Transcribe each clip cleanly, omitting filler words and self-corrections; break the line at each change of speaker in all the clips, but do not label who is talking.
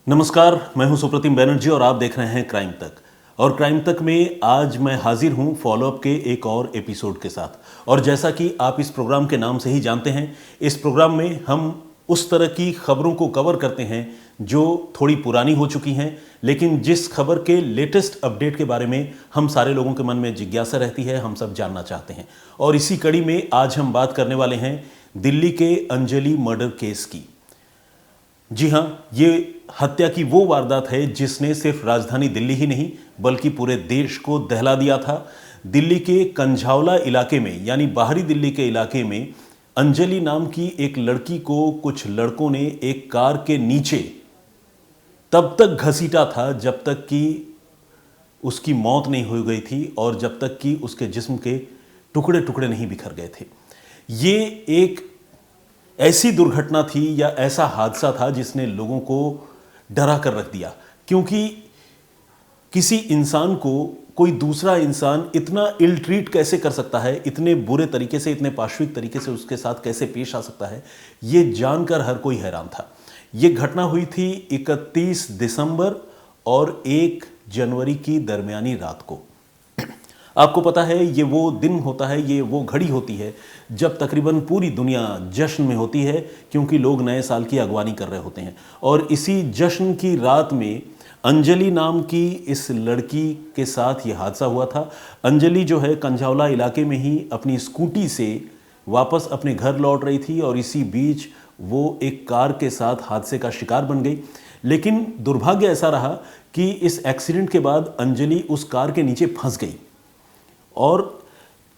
नमस्कार, मैं हूं सुप्रतिम बैनर्जी और आप देख रहे हैं क्राइम तक। और क्राइम तक में आज मैं हाजिर हूं फॉलोअप के एक और एपिसोड के साथ। और जैसा कि आप इस प्रोग्राम के नाम से ही जानते हैं, इस प्रोग्राम में हम उस तरह की खबरों को कवर करते हैं जो थोड़ी पुरानी हो चुकी हैं, लेकिन जिस खबर के लेटेस्ट अपडेट के बारे में हम सारे लोगों के मन में जिज्ञासा रहती है, हम सब जानना चाहते हैं। और इसी कड़ी में आज हम बात करने वाले हैं दिल्ली के अंजलि मर्डर केस की। जी हाँ, ये हत्या की वो वारदात है जिसने सिर्फ राजधानी दिल्ली ही नहीं बल्कि पूरे देश को दहला दिया था। दिल्ली के कंझावला इलाके में, यानी बाहरी दिल्ली के इलाके में, अंजलि नाम की एक लड़की को कुछ लड़कों ने एक कार के नीचे तब तक घसीटा था जब तक कि उसकी मौत नहीं हो गई थी और जब तक कि उसके जिस्म के टुकड़े टुकड़े नहीं बिखर गए थे। ये एक ऐसी दुर्घटना थी या ऐसा हादसा था जिसने लोगों को डरा कर रख दिया, क्योंकि किसी इंसान को कोई दूसरा इंसान इतना इल ट्रीट कैसे कर सकता है, इतने बुरे तरीके से, इतने पाशविक तरीके से उसके साथ कैसे पेश आ सकता है, ये जानकर हर कोई हैरान था। ये घटना हुई थी 31 दिसंबर और 1 जनवरी की दरमियानी रात को। आपको पता है, ये वो दिन होता है, ये वो घड़ी होती है जब तकरीबन पूरी दुनिया जश्न में होती है, क्योंकि लोग नए साल की अगवानी कर रहे होते हैं। और इसी जश्न की रात में अंजलि नाम की इस लड़की के साथ ये हादसा हुआ था। अंजलि जो है कंझावला इलाके में ही अपनी स्कूटी से वापस अपने घर लौट रही थी और इसी बीच वो एक कार के साथ हादसे का शिकार बन गई। लेकिन दुर्भाग्य ऐसा रहा कि इस एक्सीडेंट के बाद अंजलि उस कार के नीचे फंस गई। और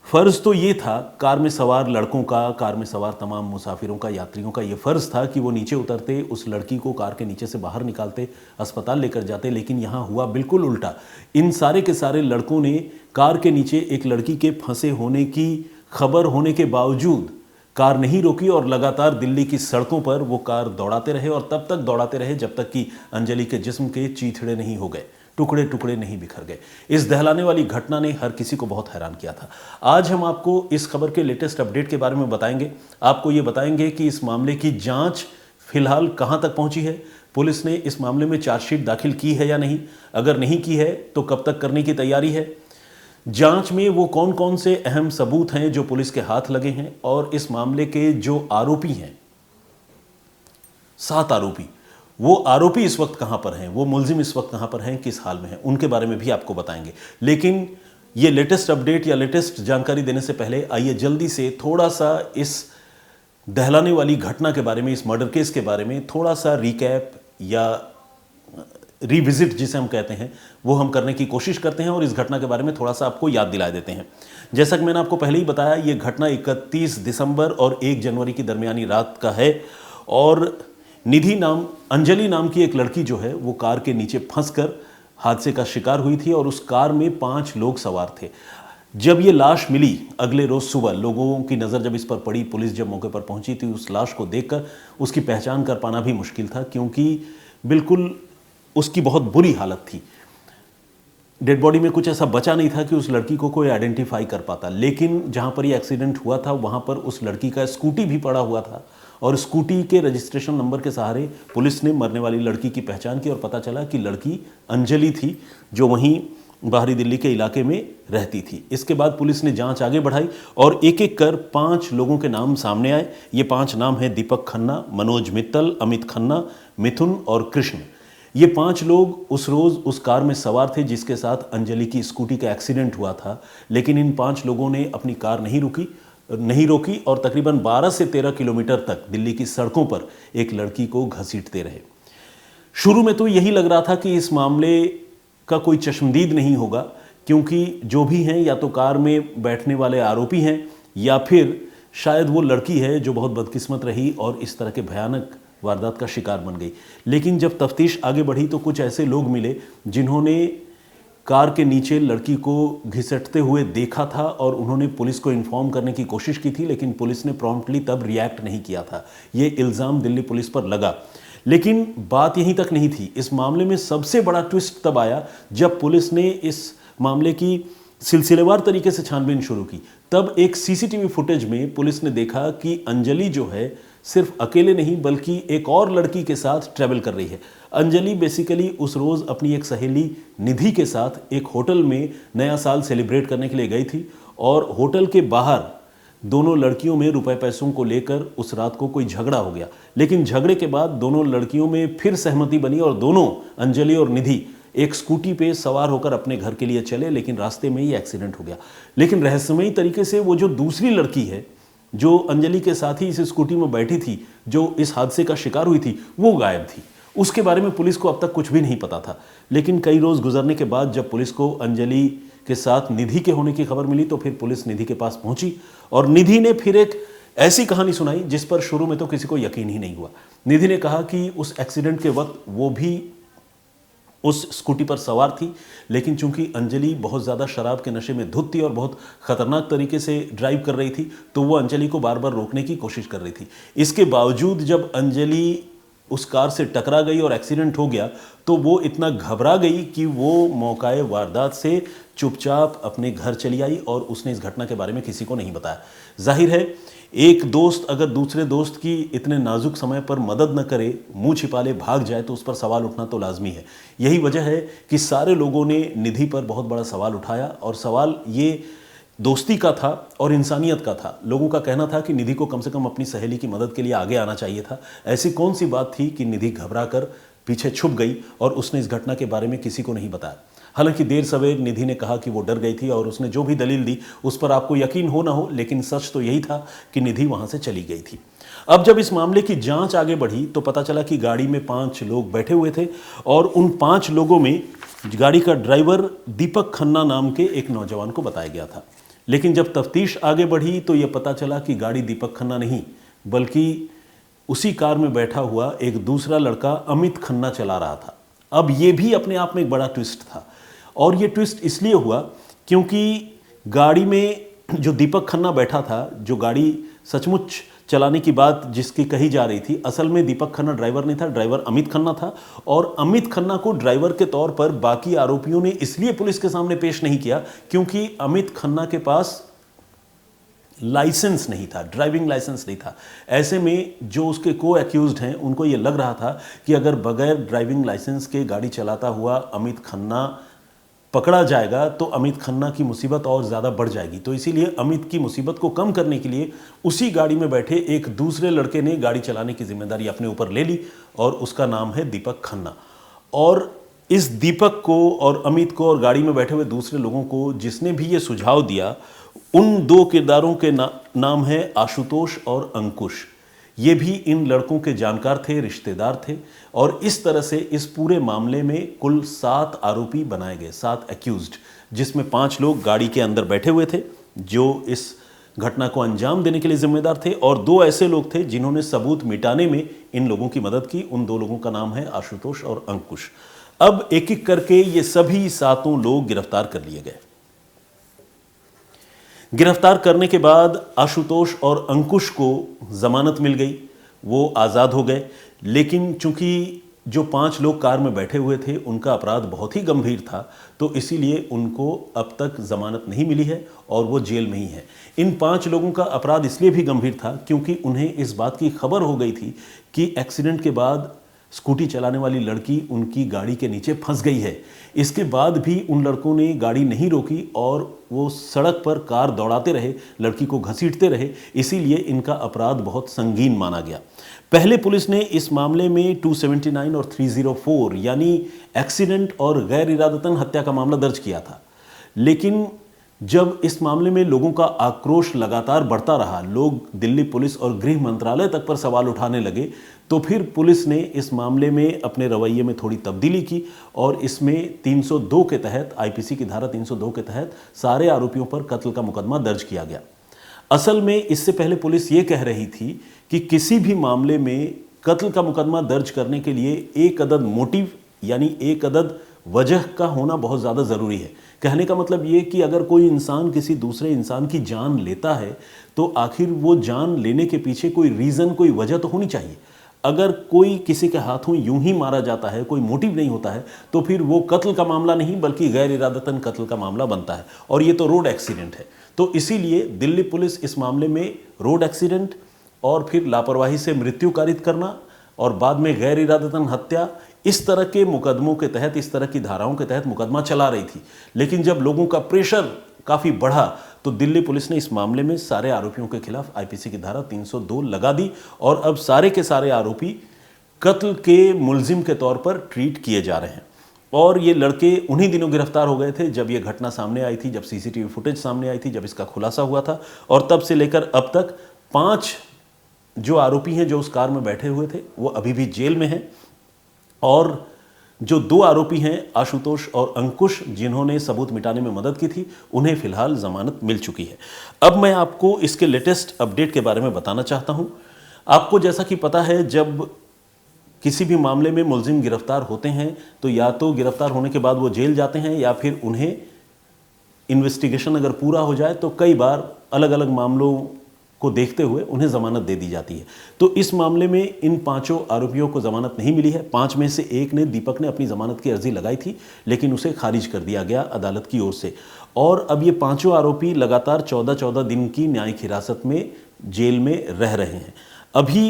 फ़र्ज़ तो ये था कार में सवार लड़कों का, कार में सवार तमाम मुसाफिरों का, यात्रियों का ये फ़र्ज़ था कि वो नीचे उतरते, उस लड़की को कार के नीचे से बाहर निकालते, अस्पताल लेकर जाते। लेकिन यहाँ हुआ बिल्कुल उल्टा। इन सारे के सारे लड़कों ने कार के नीचे एक लड़की के फंसे होने की खबर होने के बावजूद कार नहीं रोकी और लगातार दिल्ली की सड़कों पर वो कार दौड़ाते रहे और तब तक दौड़ाते रहे जब तक कि अंजलि के जिस्म के चीथड़े नहीं हो गए, टुकड़े टुकड़े नहीं बिखर गए। इस दहलाने वाली घटना ने हर किसी को बहुत हैरान किया था। आज हम आपको इस खबर के लेटेस्ट अपडेट के बारे में बताएंगे। आपको ये बताएंगे कि इस मामले की जांच फिलहाल कहां तक पहुंची है, पुलिस ने इस मामले में चार्जशीट दाखिल की है या नहीं, अगर नहीं की है तो कब तक करने की तैयारी है, जांच में वो कौन कौन से अहम सबूत हैं जो पुलिस के हाथ लगे हैं, और इस मामले के जो आरोपी हैं, 7 आरोपी, वो आरोपी इस वक्त कहां पर हैं, वो मुलजिम इस वक्त कहां पर हैं, किस हाल में हैं, उनके बारे में भी आपको बताएंगे। लेकिन ये लेटेस्ट अपडेट या लेटेस्ट जानकारी देने से पहले आइए जल्दी से थोड़ा सा इस दहलाने वाली घटना के बारे में, इस मर्डर केस के बारे में थोड़ा सा रिकैप या रिविजिट जिसे हम कहते हैं, वो हम करने की कोशिश करते हैं और इस घटना के बारे में थोड़ा सा आपको याद दिला देते हैं। जैसा कि मैंने आपको पहले ही बताया, ये घटना 31 दिसंबर और 1 जनवरी की दरमियानी रात का है। और अंजलि नाम की एक लड़की जो है वो कार के नीचे फंसकर हादसे का शिकार हुई थी और उस कार में 5 लोग सवार थे। जब ये लाश मिली अगले रोज सुबह, लोगों की नज़र जब इस पर पड़ी, पुलिस जब मौके पर पहुंची थी, उस लाश को देखकर उसकी पहचान कर पाना भी मुश्किल था, क्योंकि बिल्कुल उसकी बहुत बुरी हालत थी। डेड बॉडी में कुछ ऐसा बचा नहीं था कि उस लड़की को कोई आइडेंटिफाई कर पाता। लेकिन जहां पर ये एक्सीडेंट हुआ था वहां पर उस लड़की का स्कूटी भी पड़ा हुआ था और स्कूटी के रजिस्ट्रेशन नंबर के सहारे पुलिस ने मरने वाली लड़की की पहचान की और पता चला कि लड़की अंजलि थी, जो वहीं बाहरी दिल्ली के इलाके में रहती थी। इसके बाद पुलिस ने जांच आगे बढ़ाई और एक एक कर 5 लोगों के नाम सामने आए। ये 5 नाम हैं दीपक खन्ना, मनोज मित्तल, अमित खन्ना, मिथुन और कृष्ण। ये 5 लोग उस रोज़ उस कार में सवार थे जिसके साथ अंजलि की स्कूटी का एक्सीडेंट हुआ था। लेकिन इन 5 लोगों ने अपनी कार नहीं रोकी और तकरीबन 12 से 13 किलोमीटर तक दिल्ली की सड़कों पर एक लड़की को घसीटते रहे। शुरू में तो यही लग रहा था कि इस मामले का कोई चश्मदीद नहीं होगा, क्योंकि जो भी हैं या तो कार में बैठने वाले आरोपी हैं या फिर शायद वो लड़की है जो बहुत बदकिस्मत रही और इस तरह के भयानक वारदात का शिकार बन गई। लेकिन जब तफ्तीश आगे बढ़ी तो कुछ ऐसे लोग मिले जिन्होंने कार के नीचे लड़की को घिसटते हुए देखा था और उन्होंने पुलिस को इन्फॉर्म करने की कोशिश की थी, लेकिन पुलिस ने प्रॉम्प्टली तब रिएक्ट नहीं किया था। ये इल्ज़ाम दिल्ली पुलिस पर लगा। लेकिन बात यहीं तक नहीं थी। इस मामले में सबसे बड़ा ट्विस्ट तब आया जब पुलिस ने इस मामले की सिलसिलेवार तरीके से छानबीन शुरू की। तब एक सीसीटीवी फुटेज में पुलिस ने देखा कि अंजलि जो है सिर्फ अकेले नहीं बल्कि एक और लड़की के साथ ट्रैवल कर रही है। अंजलि बेसिकली उस रोज़ अपनी एक सहेली निधि के साथ एक होटल में नया साल सेलिब्रेट करने के लिए गई थी और होटल के बाहर दोनों लड़कियों में रुपए पैसों को लेकर उस रात को कोई झगड़ा हो गया। लेकिन झगड़े के बाद दोनों लड़कियों में फिर सहमति बनी और दोनों अंजलि और निधि एक स्कूटी पे सवार होकर अपने घर के लिए चले, लेकिन रास्ते में ही एक्सीडेंट हो गया। लेकिन रहस्यमयी तरीके से वो जो दूसरी लड़की है जो अंजलि के साथ ही इस स्कूटी में बैठी थी, जो इस हादसे का शिकार हुई थी, वो गायब थी। उसके बारे में पुलिस को अब तक कुछ भी नहीं पता था। लेकिन कई रोज़ गुजरने के बाद जब पुलिस को अंजलि के साथ निधि के होने की खबर मिली तो फिर पुलिस निधि के पास पहुंची और निधि ने फिर एक ऐसी कहानी सुनाई जिस पर शुरू में तो किसी को यकीन ही नहीं हुआ। निधि ने कहा कि उस एक्सीडेंट के वक्त वो भी उस स्कूटी पर सवार थी, लेकिन चूंकि अंजलि बहुत ज़्यादा शराब के नशे में धुत थी और बहुत खतरनाक तरीके से ड्राइव कर रही थी, तो वो अंजलि को बार बार रोकने की कोशिश कर रही थी। इसके बावजूद जब अंजलि उस कार से टकरा गई और एक्सीडेंट हो गया तो वो इतना घबरा गई कि वो मौकाए वारदात से चुपचाप अपने घर चली आई और उसने इस घटना के बारे में किसी को नहीं बताया। जाहिर है, एक दोस्त अगर दूसरे दोस्त की इतने नाजुक समय पर मदद न करे, मुंह छिपा ले, भाग जाए, तो उस पर सवाल उठना तो लाजमी है। यही वजह है कि सारे लोगों ने निधि पर बहुत बड़ा सवाल उठाया और सवाल ये दोस्ती का था और इंसानियत का था। लोगों का कहना था कि निधि को कम से कम अपनी सहेली की मदद के लिए आगे आना चाहिए था। ऐसी कौन सी बात थी कि निधि घबरा कर पीछे छुप गई और उसने इस घटना के बारे में किसी को नहीं बताया। हालांकि देर सवेर निधि ने कहा कि वो डर गई थी और उसने जो भी दलील दी उस पर आपको यकीन हो ना हो, लेकिन सच तो यही था कि निधि वहां से चली गई थी। अब जब इस मामले की जांच आगे बढ़ी तो पता चला कि गाड़ी में 5 लोग बैठे हुए थे और उन 5 लोगों में गाड़ी का ड्राइवर दीपक खन्ना नाम के एक नौजवान को बताया गया था। लेकिन जब तफ्तीश आगे बढ़ी तो यह पता चला कि गाड़ी दीपक खन्ना नहीं बल्कि उसी कार में बैठा हुआ एक दूसरा लड़का अमित खन्ना चला रहा था। अब ये भी अपने आप में एक बड़ा ट्विस्ट था और ये ट्विस्ट इसलिए हुआ क्योंकि गाड़ी में जो दीपक खन्ना बैठा था, जो गाड़ी सचमुच चलाने की बात जिसकी कही जा रही थी, असल में दीपक खन्ना ड्राइवर नहीं था, ड्राइवर अमित खन्ना था। और अमित खन्ना को ड्राइवर के तौर पर बाकी आरोपियों ने इसलिए पुलिस के सामने पेश नहीं किया क्योंकि अमित खन्ना के पास लाइसेंस नहीं था, ड्राइविंग लाइसेंस नहीं था। ऐसे में जो उसके को एक्यूज्ड हैं उनको ये लग रहा था कि अगर बगैर ड्राइविंग लाइसेंस के गाड़ी चलाता हुआ अमित खन्ना पकड़ा जाएगा तो अमित खन्ना की मुसीबत और ज़्यादा बढ़ जाएगी। तो इसीलिए अमित की मुसीबत को कम करने के लिए उसी गाड़ी में बैठे एक दूसरे लड़के ने गाड़ी चलाने की जिम्मेदारी अपने ऊपर ले ली और उसका नाम है दीपक खन्ना। और इस दीपक को और अमित को और गाड़ी में बैठे हुए दूसरे लोगों को जिसने भी ये सुझाव दिया, उन 2 किरदारों के नाम है आशुतोष और अंकुश। ये भी इन लड़कों के जानकार थे, रिश्तेदार थे और इस तरह से इस पूरे मामले में कुल 7 आरोपी बनाए गए, 7 एक्यूज्ड, जिसमें 5 लोग गाड़ी के अंदर बैठे हुए थे जो इस घटना को अंजाम देने के लिए जिम्मेदार थे और 2 ऐसे लोग थे जिन्होंने सबूत मिटाने में इन लोगों की मदद की। उन 2 लोगों का नाम है आशुतोष और अंकुश। अब एक एक करके ये सभी 7 लोग गिरफ्तार कर लिए गए। गिरफ्तार करने के बाद आशुतोष और अंकुश को जमानत मिल गई, वो आज़ाद हो गए। लेकिन चूंकि जो 5 लोग कार में बैठे हुए थे उनका अपराध बहुत ही गंभीर था तो इसीलिए उनको अब तक जमानत नहीं मिली है और वो जेल में ही है। इन 5 लोगों का अपराध इसलिए भी गंभीर था क्योंकि उन्हें इस बात की खबर हो गई थी कि एक्सीडेंट के बाद स्कूटी चलाने वाली लड़की उनकी गाड़ी के नीचे फंस गई है। इसके बाद भी उन लड़कों ने गाड़ी नहीं रोकी और वो सड़क पर कार दौड़ाते रहे, लड़की को घसीटते रहे। इसीलिए इनका अपराध बहुत संगीन माना गया। पहले पुलिस ने इस मामले में 279 और 304 यानी एक्सीडेंट और गैर इरादतन हत्या का मामला दर्ज किया था। लेकिन जब इस मामले में लोगों का आक्रोश लगातार बढ़ता रहा, लोग दिल्ली पुलिस और गृह मंत्रालय तक पर सवाल उठाने लगे, तो फिर पुलिस ने इस मामले में अपने रवैये में थोड़ी तब्दीली की और इसमें 302 के तहत, आईपीसी की धारा 302 के तहत सारे आरोपियों पर कत्ल का मुकदमा दर्ज किया गया। असल में इससे पहले पुलिस ये कह रही थी कि किसी भी मामले में कत्ल का मुकदमा दर्ज करने के लिए एक अदद मोटिव यानी एक अदद वजह का होना बहुत ज़्यादा ज़रूरी है। कहने का मतलब ये कि अगर कोई इंसान किसी दूसरे इंसान की जान लेता है तो आखिर वो जान लेने के पीछे कोई रीज़न, कोई वजह तो होनी चाहिए। अगर कोई किसी के हाथों यूं ही मारा जाता है, कोई मोटिव नहीं होता है, तो फिर वो कत्ल का मामला नहीं बल्कि गैर इरादतन कत्ल का मामला बनता है और ये तो रोड एक्सीडेंट है। तो इसीलिए दिल्ली पुलिस इस मामले में रोड एक्सीडेंट, और फिर लापरवाही से मृत्यु कारित करना और बाद में गैर इरादतन हत्या, इस तरह के मुकदमों के तहत, इस तरह की धाराओं के तहत मुकदमा चला रही थी। लेकिन जब लोगों का प्रेशर काफ़ी बढ़ा तो दिल्ली पुलिस ने इस मामले में सारे आरोपियों के खिलाफ आईपीसी की धारा 302 लगा दी और अब सारे के सारे आरोपी कत्ल के मुलजिम के तौर पर ट्रीट किए जा रहे हैं। और ये लड़के उन्हीं दिनों गिरफ्तार हो गए थे जब ये घटना सामने आई थी, जब सीसीटीवी फुटेज सामने आई थी, जब इसका खुलासा हुआ था। और तब से लेकर अब तक 5 जो आरोपी हैं जो उस कार में बैठे हुए थे वो अभी भी जेल में हैं। और जो 2 आरोपी हैं आशुतोष और अंकुश, जिन्होंने सबूत मिटाने में मदद की थी, उन्हें फिलहाल जमानत मिल चुकी है। अब मैं आपको इसके लेटेस्ट अपडेट के बारे में बताना चाहता हूं। आपको जैसा कि पता है, जब किसी भी मामले में मुलजिम गिरफ्तार होते हैं तो या तो गिरफ्तार होने के बाद वो जेल जाते हैं या फिर उन्हें इन्वेस्टिगेशन अगर पूरा हो जाए तो कई बार अलग अलग मामलों को देखते हुए उन्हें जमानत दे दी जाती है। तो इस मामले में इन 5 आरोपियों को जमानत नहीं मिली है। 5 में से एक ने, दीपक ने, अपनी जमानत की अर्जी लगाई थी लेकिन उसे खारिज कर दिया गया अदालत की ओर से। और अब ये 5 आरोपी लगातार 14-14 दिन की न्यायिक हिरासत में जेल में रह रहे हैं। अभी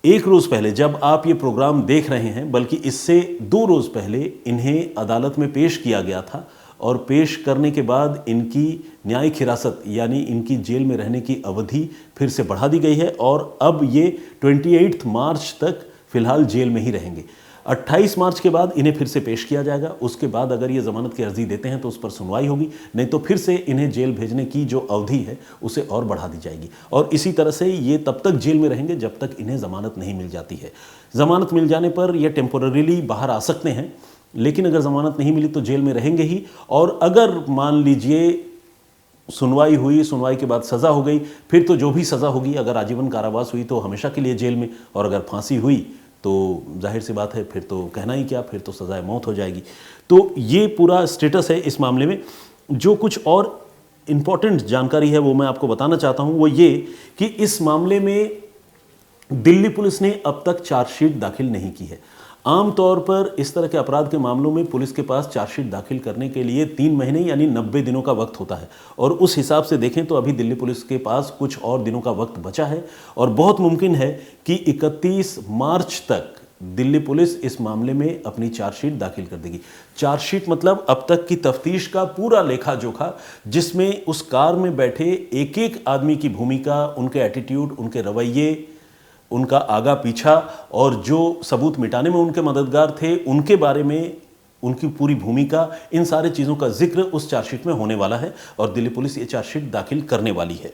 1 रोज पहले जब आप ये प्रोग्राम देख रहे हैं, बल्कि इससे 2 रोज पहले इन्हें अदालत में पेश किया गया था और पेश करने के बाद इनकी न्यायिक हिरासत यानी इनकी जेल में रहने की अवधि फिर से बढ़ा दी गई है और अब ये 28 मार्च तक फिलहाल जेल में ही रहेंगे। 28 मार्च के बाद इन्हें फिर से पेश किया जाएगा। उसके बाद अगर ये जमानत की अर्जी देते हैं तो उस पर सुनवाई होगी, नहीं तो फिर से इन्हें जेल भेजने की जो अवधि है उसे और बढ़ा दी जाएगी। और इसी तरह से ये तब तक जेल में रहेंगे जब तक इन्हें जमानत नहीं मिल जाती है। जमानत मिल जाने पर ये टेम्पोररीली बाहर आ सकते हैं, लेकिन अगर जमानत नहीं मिली तो जेल में रहेंगे ही। और अगर मान लीजिए सुनवाई हुई, सुनवाई के बाद सज़ा हो गई, फिर तो जो भी सज़ा होगी, अगर आजीवन कारावास हुई तो हमेशा के लिए जेल में, और अगर फांसी हुई तो जाहिर सी बात है फिर तो कहना ही क्या, फिर तो सज़ाए मौत हो जाएगी। तो ये पूरा स्टेटस है इस मामले में। जो कुछ और इम्पॉर्टेंट जानकारी है वो मैं आपको बताना चाहता हूँ, वो ये कि इस मामले में दिल्ली पुलिस ने अब तक चार्जशीट दाखिल नहीं की है। आमतौर पर इस तरह के अपराध के मामलों में पुलिस के पास चार्जशीट दाखिल करने के लिए 3 महीने यानी 90 दिनों का वक्त होता है। और उस हिसाब से देखें तो अभी दिल्ली पुलिस के पास कुछ और दिनों का वक्त बचा है और बहुत मुमकिन है कि 31 मार्च तक दिल्ली पुलिस इस मामले में अपनी चार्जशीट दाखिल कर देगी। चार्जशीट मतलब अब तक की तफ्तीश का पूरा लेखा जोखा, जिसमें उस कार में बैठे एक एक आदमी की भूमिका, उनके एटीट्यूड, उनके रवैये, उनका आगा पीछा और जो सबूत मिटाने में उनके मददगार थे उनके बारे में उनकी पूरी भूमिका, इन सारे चीज़ों का जिक्र उस चार्जशीट में होने वाला है और दिल्ली पुलिस ये चार्जशीट दाखिल करने वाली है।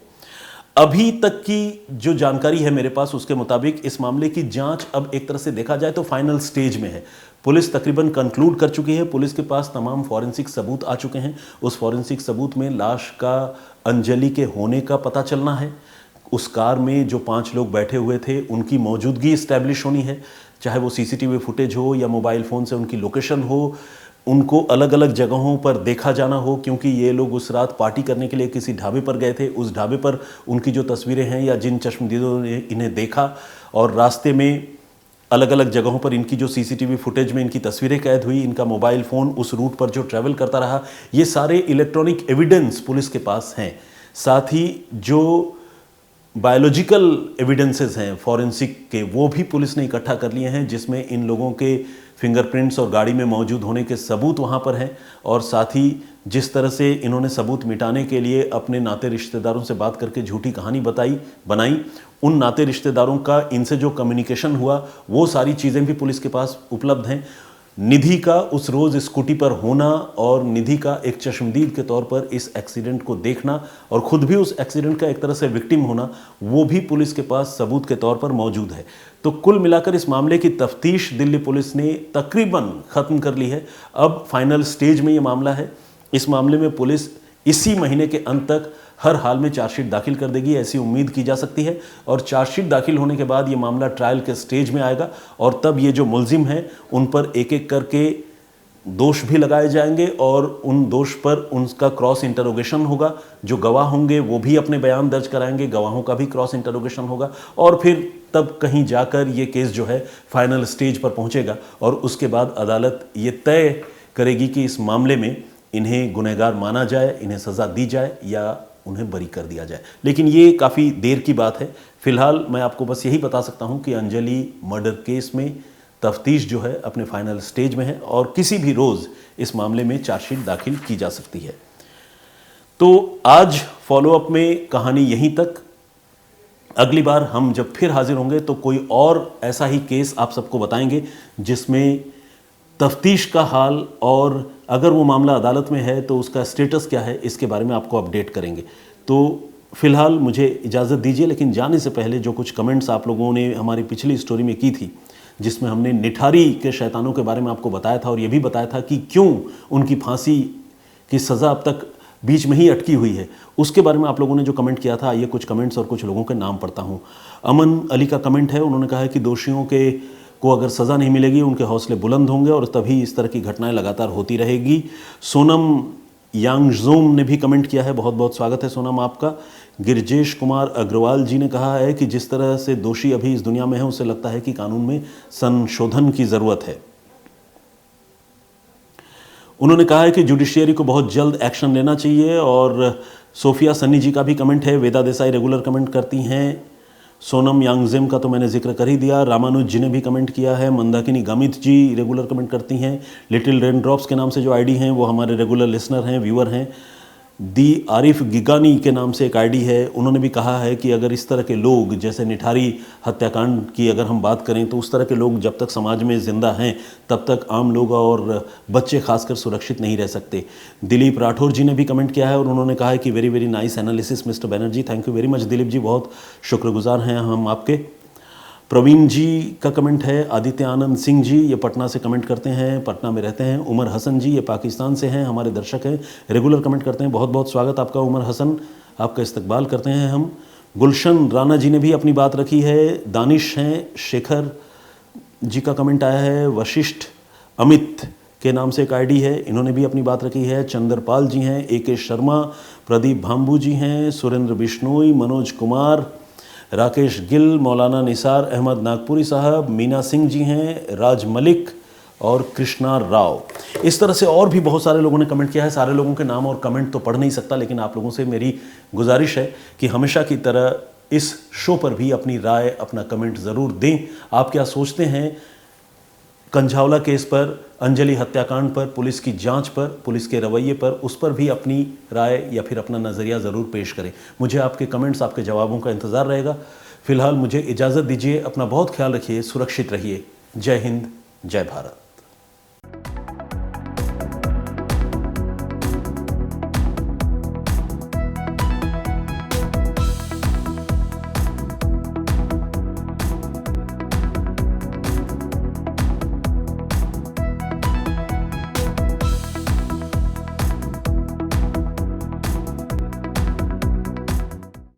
अभी तक की जो जानकारी है मेरे पास उसके मुताबिक इस मामले की जांच अब एक तरह से देखा जाए तो फाइनल स्टेज में है। पुलिस तकरीबन कंक्लूड कर चुकी है। पुलिस के पास तमाम फॉरेंसिक सबूत आ चुके हैं। उस फॉरेंसिक सबूत में लाश का अंजलि के होने का पता चलना है। उस कार में जो 5 लोग बैठे हुए थे उनकी मौजूदगी इस्टेब्लिश होनी है, चाहे वो सीसीटीवी फुटेज हो या मोबाइल फ़ोन से उनकी लोकेशन हो, उनको अलग अलग जगहों पर देखा जाना हो, क्योंकि ये लोग उस रात पार्टी करने के लिए किसी ढाबे पर गए थे। उस ढाबे पर उनकी जो तस्वीरें हैं या जिन चश्मदीदों ने इन्हें देखा और रास्ते में अलग अलग जगहों पर इनकी जो सीसीटीवी फुटेज में इनकी तस्वीरें कैद हुई, इनका मोबाइल फ़ोन उस रूट पर जो ट्रैवल करता रहा, ये सारे इलेक्ट्रॉनिक एविडेंस पुलिस के पास हैं। साथ ही जो बायोलॉजिकल एविडेंसेस हैं फॉरेंसिक के, वो भी पुलिस ने इकट्ठा कर लिए हैं, जिसमें इन लोगों के फिंगरप्रिंट्स और गाड़ी में मौजूद होने के सबूत वहाँ पर हैं। और साथ ही जिस तरह से इन्होंने सबूत मिटाने के लिए अपने नाते रिश्तेदारों से बात करके झूठी कहानी बनाई, उन नाते रिश्तेदारों का इनसे जो कम्युनिकेशन हुआ, वो सारी चीज़ें भी पुलिस के पास उपलब्ध हैं। निधि का उस रोज़ स्कूटी पर होना और निधि का एक चश्मदीद के तौर पर इस एक्सीडेंट को देखना और ख़ुद भी उस एक्सीडेंट का एक तरह से विक्टिम होना, वो भी पुलिस के पास सबूत के तौर पर मौजूद है। तो कुल मिलाकर इस मामले की तफ्तीश दिल्ली पुलिस ने तकरीबन ख़त्म कर ली है। अब फाइनल स्टेज में ये मामला है। इस मामले में पुलिस इसी महीने के अंत तक हर हाल में चार्जशीट दाखिल कर देगी, ऐसी उम्मीद की जा सकती है। और चार्जशीट दाखिल होने के बाद ये मामला ट्रायल के स्टेज में आएगा और तब ये जो मुलजिम हैं उन पर एक एक करके दोष भी लगाए जाएंगे और उन दोष पर उनका क्रॉस इंटरोगेशन होगा। जो गवाह होंगे वो भी अपने बयान दर्ज कराएंगे, गवाहों का भी क्रॉस इंटरोगेशन होगा और फिर तब कहीं जाकर ये केस जो है फाइनल स्टेज पर पहुंचेगा और उसके बाद अदालत ये तय करेगी कि इस मामले में इन्हें गुनहगार माना जाए, इन्हें सज़ा दी जाए या उन्हें बरी कर दिया जाए। लेकिन ये काफ़ी देर की बात है। फिलहाल मैं आपको बस यही बता सकता हूं कि अंजलि मर्डर केस में तफ्तीश जो है अपने फाइनल स्टेज में है और किसी भी रोज़ इस मामले में चार्जशीट दाखिल की जा सकती है। तो आज फॉलोअप में कहानी यहीं तक। अगली बार हम जब फिर हाजिर होंगे तो कोई और ऐसा ही केस आप सबको बताएंगे जिसमें तफ्तीश का हाल और अगर वो मामला अदालत में है तो उसका स्टेटस क्या है, इसके बारे में आपको अपडेट करेंगे। तो फिलहाल मुझे इजाज़त दीजिए, लेकिन जाने से पहले जो कुछ कमेंट्स आप लोगों ने हमारी पिछली स्टोरी में की थी, जिसमें हमने निठारी के शैतानों के बारे में आपको बताया था और ये भी बताया था कि क्यों उनकी फांसी की सज़ा अब तक बीच में ही अटकी हुई है, उसके बारे में आप लोगों ने जो कमेंट किया था, ये कुछ कमेंट्स और कुछ लोगों के नाम पढ़ता हूँ। अमन अली का कमेंट है, उन्होंने कहा है कि दोषियों को अगर सज़ा नहीं मिलेगी उनके हौसले बुलंद होंगे और तभी इस तरह की घटनाएं लगातार होती रहेगी। सोनम यांगजोम ने भी कमेंट किया है, बहुत बहुत स्वागत है सोनम आपका। गिरजेश कुमार अग्रवाल जी ने कहा है कि जिस तरह से दोषी अभी इस दुनिया में है उससे लगता है कि कानून में संशोधन की ज़रूरत है। उन्होंने कहा है कि जुडिशियरी को बहुत जल्द एक्शन लेना चाहिए। और सोफिया सन्नी जी का भी कमेंट है। वेदा देसाई रेगुलर कमेंट करती हैं। सोनम यांगजेम का तो मैंने जिक्र कर ही दिया। रामानुज जी ने भी कमेंट किया है। मंदाकिनी गामित जी रेगुलर कमेंट करती हैं। लिटिल रेन ड्रॉप्स के नाम से जो आईडी हैं वो हमारे रेगुलर लिसनर हैं, व्यूअर हैं। दी आरिफ गिगानी के नाम से एक आईडी है, उन्होंने भी कहा है कि अगर इस तरह के लोग, जैसे निठारी हत्याकांड की अगर हम बात करें तो उस तरह के लोग जब तक समाज में ज़िंदा हैं तब तक आम लोग और बच्चे खासकर सुरक्षित नहीं रह सकते। दिलीप राठौर जी ने भी कमेंट किया है और उन्होंने कहा है कि very very nice analysis mister Banerjee. Thank you very much Dilip ji, बहुत शुक्रगुजार हैं हम आपके। प्रवीण जी का कमेंट है। आदित्य आनंद सिंह जी ये पटना से कमेंट करते हैं, पटना में रहते हैं। उमर हसन जी ये पाकिस्तान से हैं, हमारे दर्शक हैं, रेगुलर कमेंट करते हैं। बहुत बहुत स्वागत आपका उमर हसन, आपका इस्तकबाल करते हैं हम। गुलशन राणा जी ने भी अपनी बात रखी है। दानिश हैं, शेखर जी का कमेंट आया है। वशिष्ठ अमित के नाम से एक आईडी है, इन्होंने भी अपनी बात रखी है। चंद्रपाल जी हैं, AK शर्मा, प्रदीप भाम्बू जी हैं, सुरेंद्र बिश्नोई, मनोज कुमार, राकेश गिल, मौलाना निसार अहमद नागपुरी साहब, मीना सिंह जी हैं, राज मलिक और कृष्णा राव। इस तरह से और भी बहुत सारे लोगों ने कमेंट किया है। सारे लोगों के नाम और कमेंट तो पढ़ नहीं सकता, लेकिन आप लोगों से मेरी गुजारिश है कि हमेशा की तरह इस शो पर भी अपनी राय, अपना कमेंट ज़रूर दें। आप क्या सोचते हैं कंझावला केस पर, अंजलि हत्याकांड पर, पुलिस की जांच पर, पुलिस के रवैये पर, उस पर भी अपनी राय या फिर अपना नज़रिया ज़रूर पेश करें। मुझे आपके कमेंट्स, आपके जवाबों का इंतज़ार रहेगा। फिलहाल मुझे इजाज़त दीजिए, अपना बहुत ख्याल रखिए, सुरक्षित रहिए। जय हिंद, जय भारत।